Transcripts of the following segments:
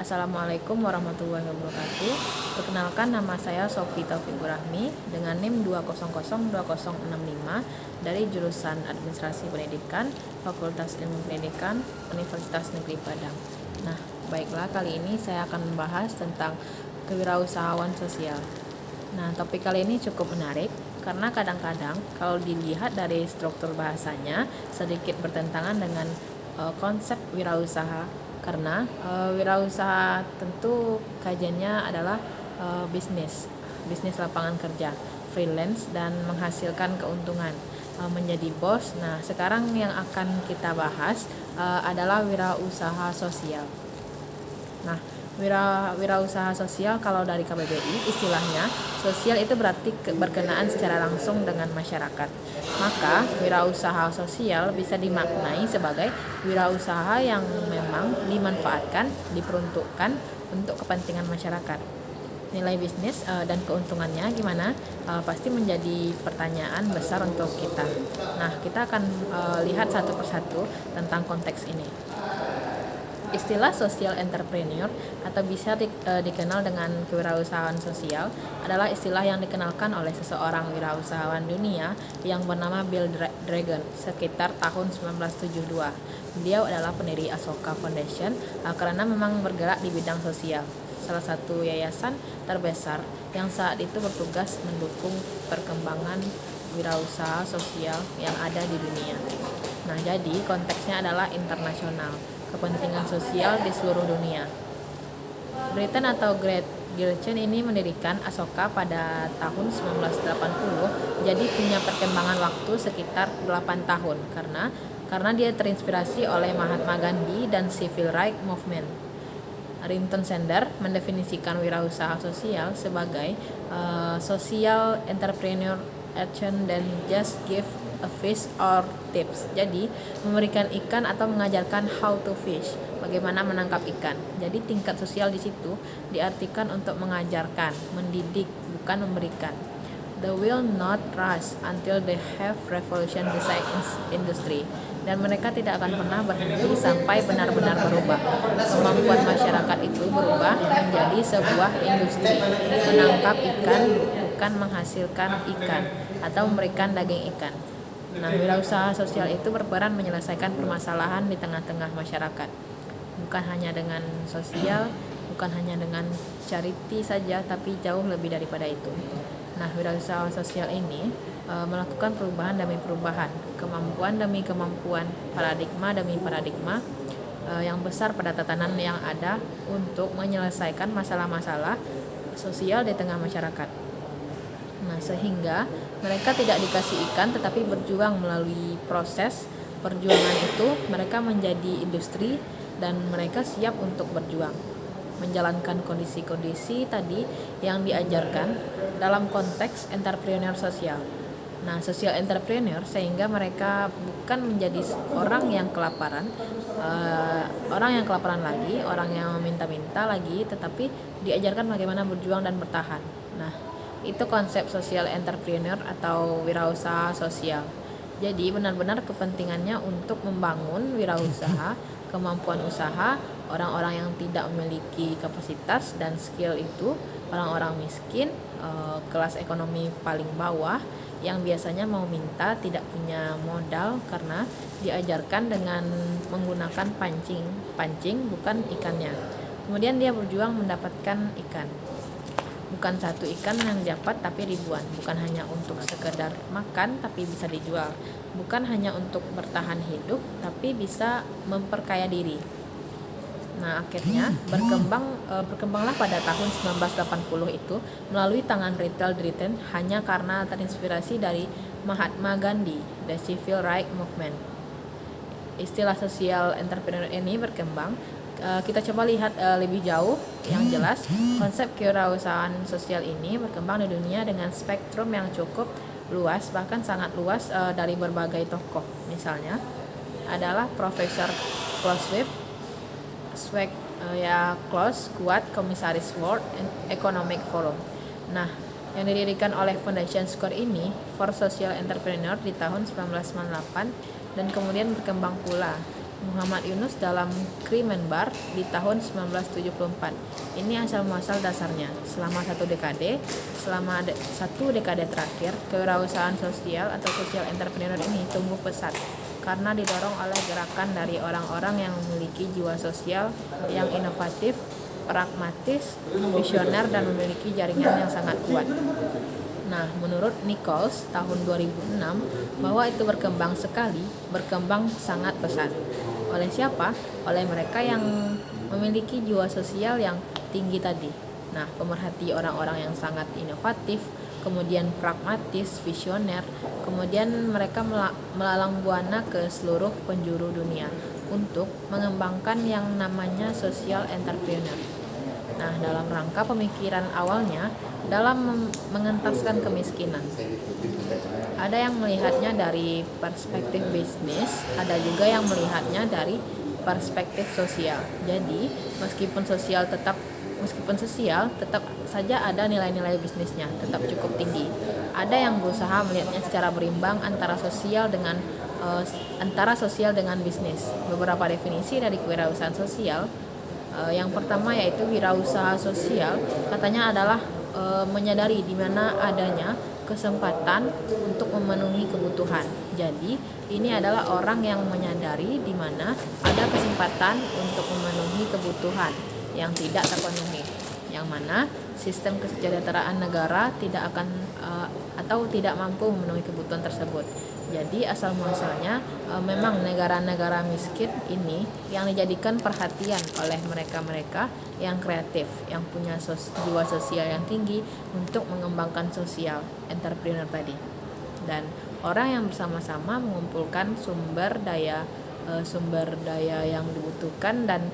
Assalamualaikum warahmatullahi wabarakatuh. Perkenalkan, nama saya Sofi Taufikur Rahmi dengan NIM 2002065 dari jurusan Administrasi Pendidikan, Fakultas Ilmu Pendidikan, Universitas Negeri Padang. Nah, baiklah, kali ini saya akan membahas tentang kewirausahaan sosial. Nah, topik kali ini cukup menarik karena kadang-kadang kalau dilihat dari struktur bahasanya sedikit bertentangan dengan konsep wirausaha, karena wirausaha tentu kajiannya adalah bisnis lapangan kerja, freelance, dan menghasilkan keuntungan, menjadi bos. Nah, sekarang yang akan kita bahas adalah wirausaha sosial. Nah, wirausaha sosial kalau dari KBBI istilahnya sosial itu berarti berkenaan secara langsung dengan masyarakat. Maka wirausaha sosial bisa dimaknai sebagai wirausaha yang memang dimanfaatkan, diperuntukkan untuk kepentingan masyarakat. Nilai bisnis dan keuntungannya gimana? Pasti menjadi pertanyaan besar untuk kita. Nah, kita akan lihat satu persatu tentang konteks ini. Istilah social entrepreneur atau bisa dikenal dengan kewirausahaan sosial adalah istilah yang dikenalkan oleh seseorang wirausahawan dunia yang bernama Bill Dragon sekitar tahun 1972. Beliau adalah pendiri Ashoka Foundation karena memang bergerak di bidang sosial, salah satu yayasan terbesar yang saat itu bertugas mendukung perkembangan wirausaha sosial yang ada di dunia. Nah, jadi konteksnya adalah internasional, kepentingan sosial di seluruh dunia. Britain atau Great Britain ini mendirikan Ashoka pada tahun 1980, jadi punya perkembangan waktu sekitar 8 tahun karena dia terinspirasi oleh Mahatma Gandhi dan Civil Rights Movement. Rinton Sender mendefinisikan wirausaha sosial sebagai social entrepreneur action dan just give a fish or tips. Jadi memberikan ikan atau mengajarkan how to fish, bagaimana menangkap ikan. Jadi tingkat sosial di situ diartikan untuk mengajarkan, mendidik, bukan memberikan. They will not rush until they have revolution the science industry. Dan mereka tidak akan pernah berhenti sampai benar-benar berubah. Kemampuan masyarakat itu berubah menjadi sebuah industri, menangkap ikan bukan menghasilkan ikan atau memberikan daging ikan. Nah, wirausaha sosial itu berperan menyelesaikan permasalahan di tengah-tengah masyarakat. Bukan hanya dengan sosial, bukan hanya dengan charity saja, tapi jauh lebih daripada itu. Nah, wirausaha sosial ini melakukan perubahan demi perubahan, kemampuan demi kemampuan, paradigma demi paradigma yang besar pada tatanan yang ada untuk menyelesaikan masalah-masalah sosial di tengah masyarakat. Nah, sehingga mereka tidak dikasih ikan tetapi berjuang melalui proses perjuangan itu. Mereka menjadi industri dan mereka siap untuk berjuang menjalankan kondisi-kondisi tadi yang diajarkan dalam konteks entrepreneur sosial. Nah, social entrepreneur sehingga mereka bukan menjadi orang yang kelaparan lagi, orang yang meminta-minta lagi, tetapi diajarkan bagaimana berjuang dan bertahan. Nah, itu konsep social entrepreneur atau wirausaha sosial. Jadi benar-benar kepentingannya untuk membangun wirausaha, kemampuan usaha orang-orang yang tidak memiliki kapasitas dan skill itu, orang-orang miskin, kelas ekonomi paling bawah yang biasanya mau minta, tidak punya modal karena diajarkan dengan menggunakan pancing bukan ikannya. Kemudian dia berjuang mendapatkan ikan. Bukan satu ikan yang dapat tapi ribuan, bukan hanya untuk sekedar makan tapi bisa dijual, bukan hanya untuk bertahan hidup tapi bisa memperkaya diri. Nah, akhirnya berkembanglah pada tahun 1980 itu melalui tangan Retail Britain hanya karena terinspirasi dari Mahatma Gandhi, the Civil Rights Movement. Istilah social entrepreneur ini berkembang. Kita coba lihat lebih jauh. Yang jelas, konsep kewirausahaan sosial ini berkembang di dunia dengan spektrum yang cukup luas, bahkan sangat luas, dari berbagai tokoh. Misalnya adalah Profesor Clausewitz, Klaus Schwab, Komisaris World Economic Forum. Nah, yang didirikan oleh Foundation Square ini for Social Entrepreneur di tahun 1998 dan kemudian berkembang pula Muhammad Yunus dalam Krimenbar di tahun 1974. Ini asal muasal dasarnya. Selama satu dekade terakhir, kewirausahaan sosial atau social entrepreneur ini tumbuh pesat karena didorong oleh gerakan dari orang-orang yang memiliki jiwa sosial yang inovatif, pragmatis, visioner, dan memiliki jaringan yang sangat kuat. Nah, menurut Nichols tahun 2006 bahwa itu berkembang sangat pesat. Oleh siapa? Oleh mereka yang memiliki jiwa sosial yang tinggi tadi. Nah, pemerhati orang-orang yang sangat inovatif, kemudian pragmatis, visioner, kemudian mereka melalang buana ke seluruh penjuru dunia untuk mengembangkan yang namanya social entrepreneur. Nah, dalam rangka pemikiran awalnya dalam mengentaskan kemiskinan. Ada yang melihatnya dari perspektif bisnis, ada juga yang melihatnya dari perspektif sosial. Jadi, meskipun sosial tetap saja ada nilai-nilai bisnisnya, tetap cukup tinggi. Ada yang berusaha melihatnya secara berimbang antara sosial dengan bisnis. Beberapa definisi dari kewirausahaan sosial. Yang pertama yaitu wirausaha sosial, katanya adalah menyadari di mana adanya kesempatan untuk memenuhi kebutuhan. Jadi, ini adalah orang yang menyadari di mana ada kesempatan untuk memenuhi kebutuhan yang tidak terpenuhi, yang mana sistem kesejahteraan negara tidak akan atau tidak mampu memenuhi kebutuhan tersebut. Jadi asal muasalnya memang negara-negara miskin ini yang dijadikan perhatian oleh mereka-mereka yang kreatif, yang punya jiwa sosial yang tinggi untuk mengembangkan sosial entrepreneur tadi. Dan orang yang bersama-sama mengumpulkan sumber daya yang dibutuhkan, dan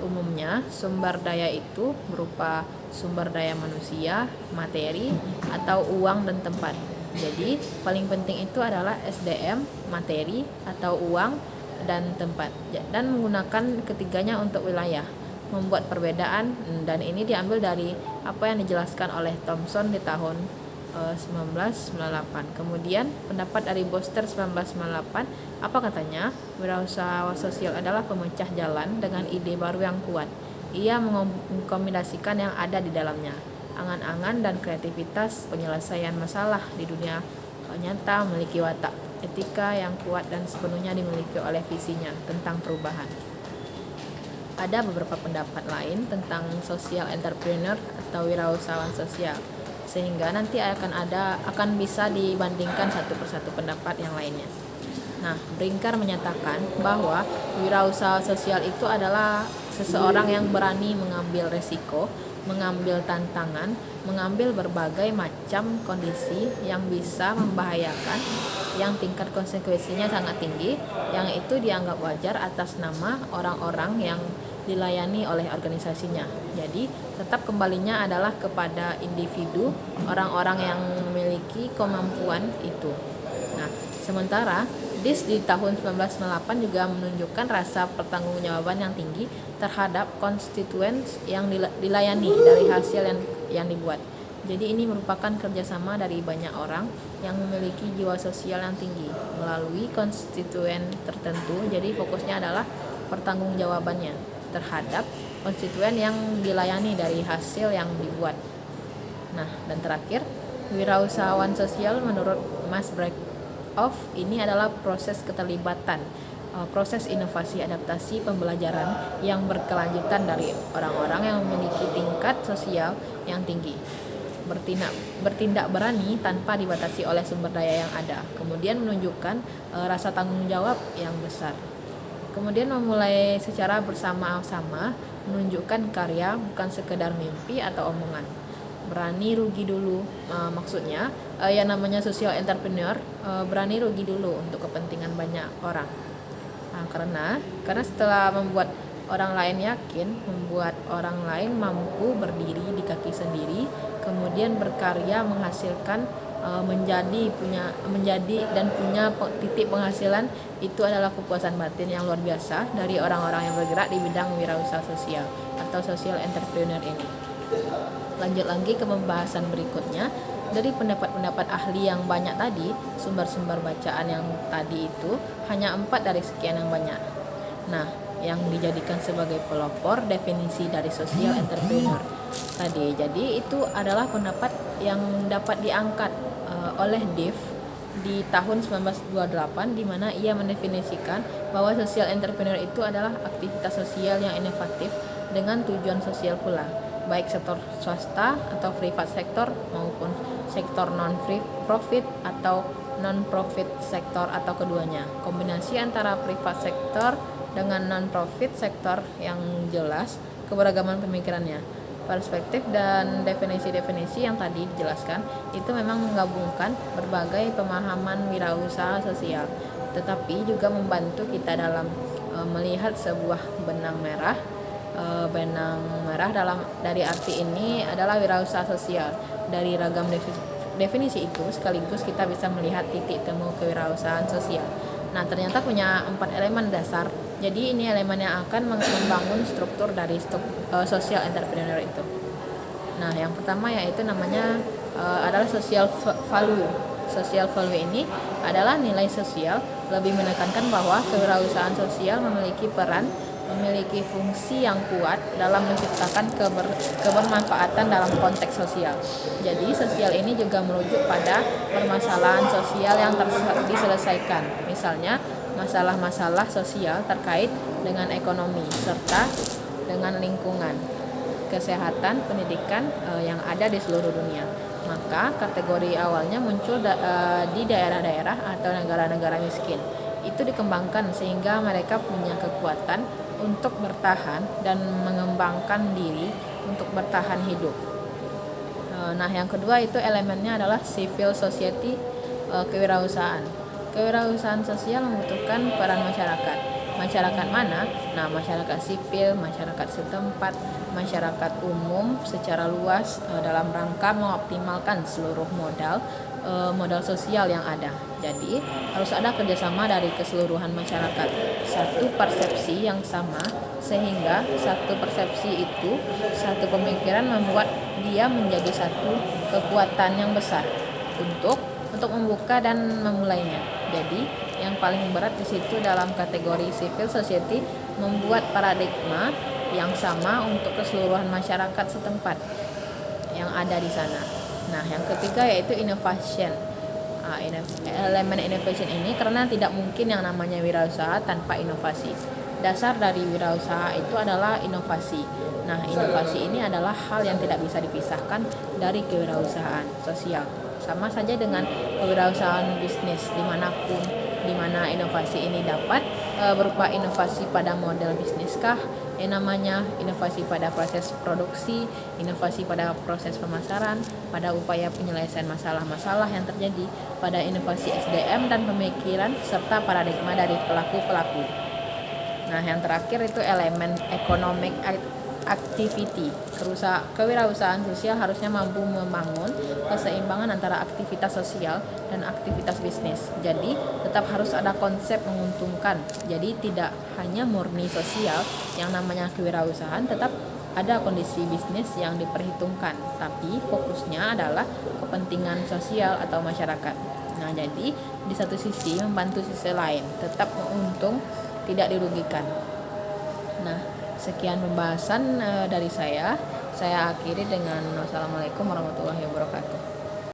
umumnya sumber daya itu berupa sumber daya manusia, materi, atau uang dan tempat. Jadi paling penting itu adalah SDM, materi atau uang dan tempat, dan menggunakan ketiganya untuk wilayah membuat perbedaan. Dan ini diambil dari apa yang dijelaskan oleh Thomson di tahun 1998. Kemudian pendapat dari Boster 1998, apa katanya? Wirausaha sosial adalah pemecah jalan dengan ide baru yang kuat. Ia mengkombinasikan yang ada di dalamnya, angan-angan dan kreativitas penyelesaian masalah di dunia nyata, memiliki watak etika yang kuat dan sepenuhnya dimiliki oleh visinya tentang perubahan. Ada beberapa pendapat lain tentang social entrepreneur atau wirausahawan sosial, sehingga nanti akan bisa dibandingkan satu persatu pendapat yang lainnya. Nah, Brinker menyatakan bahwa wirausaha sosial itu adalah seseorang yang berani mengambil resiko, mengambil tantangan, mengambil berbagai macam kondisi yang bisa membahayakan, yang tingkat konsekuensinya sangat tinggi, yang itu dianggap wajar atas nama orang-orang yang dilayani oleh organisasinya. Jadi, tetap kembalinya adalah kepada individu, orang-orang yang memiliki kemampuan itu. Nah, sementara DIS di tahun 1998 juga menunjukkan rasa pertanggungjawaban yang tinggi terhadap konstituen yang dilayani dari hasil yang dibuat. Jadi ini merupakan kerjasama dari banyak orang yang memiliki jiwa sosial yang tinggi melalui konstituen tertentu. Jadi fokusnya adalah pertanggungjawabannya terhadap konstituen yang dilayani dari hasil yang dibuat. Nah, dan terakhir, wirausahawan sosial menurut Mas Breckhoff ini adalah proses keterlibatan, proses inovasi adaptasi pembelajaran yang berkelanjutan dari orang-orang yang memiliki tingkat sosial yang tinggi, bertindak berani tanpa dibatasi oleh sumber daya yang ada, kemudian menunjukkan rasa tanggung jawab yang besar, kemudian memulai secara bersama-sama, menunjukkan karya bukan sekedar mimpi atau omongan, berani rugi dulu, maksudnya yang namanya social entrepreneur berani rugi dulu untuk kepentingan banyak orang. Nah, karena setelah membuat orang lain yakin, membuat orang lain mampu berdiri di kaki sendiri, kemudian berkarya menghasilkan, menjadi dan punya titik penghasilan, itu adalah kepuasan batin yang luar biasa dari orang-orang yang bergerak di bidang wirausaha sosial atau social entrepreneur ini. Lanjut lagi ke pembahasan berikutnya. Dari pendapat-pendapat ahli yang banyak tadi, sumber-sumber bacaan yang tadi itu hanya 4 dari sekian yang banyak. Nah, yang dijadikan sebagai pelopor definisi dari social entrepreneur tadi. Jadi itu adalah pendapat yang dapat diangkat oleh Dave di tahun 1928, di mana ia mendefinisikan bahwa social entrepreneur itu adalah aktivitas sosial yang inovatif dengan tujuan sosial pula, baik sektor swasta atau privat sektor maupun sektor non-profit atau non-profit sektor atau keduanya. Kombinasi antara privat sektor dengan non-profit sektor yang jelas keberagaman pemikirannya. Perspektif dan definisi-definisi yang tadi dijelaskan itu memang menggabungkan berbagai pemahaman wirausaha sosial, tetapi juga membantu kita dalam melihat sebuah benang merah. Benang merah dari arti ini adalah wirausaha sosial. Dari ragam definisi itu sekaligus kita bisa melihat titik temu kewirausahaan sosial. Nah, ternyata punya 4 elemen dasar. Jadi ini elemen yang akan membangun struktur dari social entrepreneur itu. Nah, yang pertama yaitu namanya adalah social value. Social value ini adalah nilai sosial, lebih menekankan bahwa kewirausahaan sosial memiliki fungsi yang kuat dalam menciptakan kebermanfaatan dalam konteks sosial. Jadi sosial ini juga merujuk pada permasalahan sosial yang diselesaikan. Misalnya masalah-masalah sosial terkait dengan ekonomi serta dengan lingkungan, kesehatan, pendidikan yang ada di seluruh dunia. Maka kategori awalnya muncul di daerah-daerah atau negara-negara miskin. Itu dikembangkan sehingga mereka punya kekuatan untuk bertahan dan mengembangkan diri untuk bertahan hidup. Nah, yang kedua itu elemennya adalah civil society, kewirausahaan. Kewirausahaan sosial membutuhkan peran masyarakat. Masyarakat mana? Nah, masyarakat sipil, masyarakat setempat, masyarakat umum secara luas dalam rangka mengoptimalkan seluruh modal sosial yang ada. Jadi harus ada kerjasama dari keseluruhan masyarakat, satu persepsi yang sama, sehingga satu persepsi itu, satu pemikiran membuat dia menjadi satu kekuatan yang besar untuk membuka dan memulainya. Jadi yang paling berat di situ dalam kategori civil society membuat paradigma yang sama untuk keseluruhan masyarakat setempat yang ada di sana. Nah, yang ketiga yaitu innovation. Elemen innovation ini karena tidak mungkin yang namanya wirausaha tanpa inovasi. Dasar dari wirausaha itu adalah inovasi. Nah, inovasi ini adalah hal yang tidak bisa dipisahkan dari kewirausahaan sosial. Sama saja dengan kewirausahaan bisnis dimanapun, di mana inovasi ini dapat berupa inovasi pada model bisniskah, yang namanya inovasi pada proses produksi, inovasi pada proses pemasaran, pada upaya penyelesaian masalah-masalah yang terjadi, pada inovasi SDM dan pemikiran serta paradigma dari pelaku-pelaku. Nah, yang terakhir itu elemen economic activity. Kewirausahaan sosial harusnya mampu membangun keseimbangan antara aktivitas sosial dan aktivitas bisnis. Jadi, tetap harus ada konsep menguntungkan. Jadi, tidak hanya murni sosial yang namanya kewirausahaan, tetap ada kondisi bisnis yang diperhitungkan, tapi fokusnya adalah kepentingan sosial atau masyarakat. Nah, jadi di satu sisi membantu sisi lain, tetap untung, tidak dirugikan. Nah, sekian pembahasan dari saya. Saya akhiri dengan wassalamualaikum warahmatullahi wabarakatuh.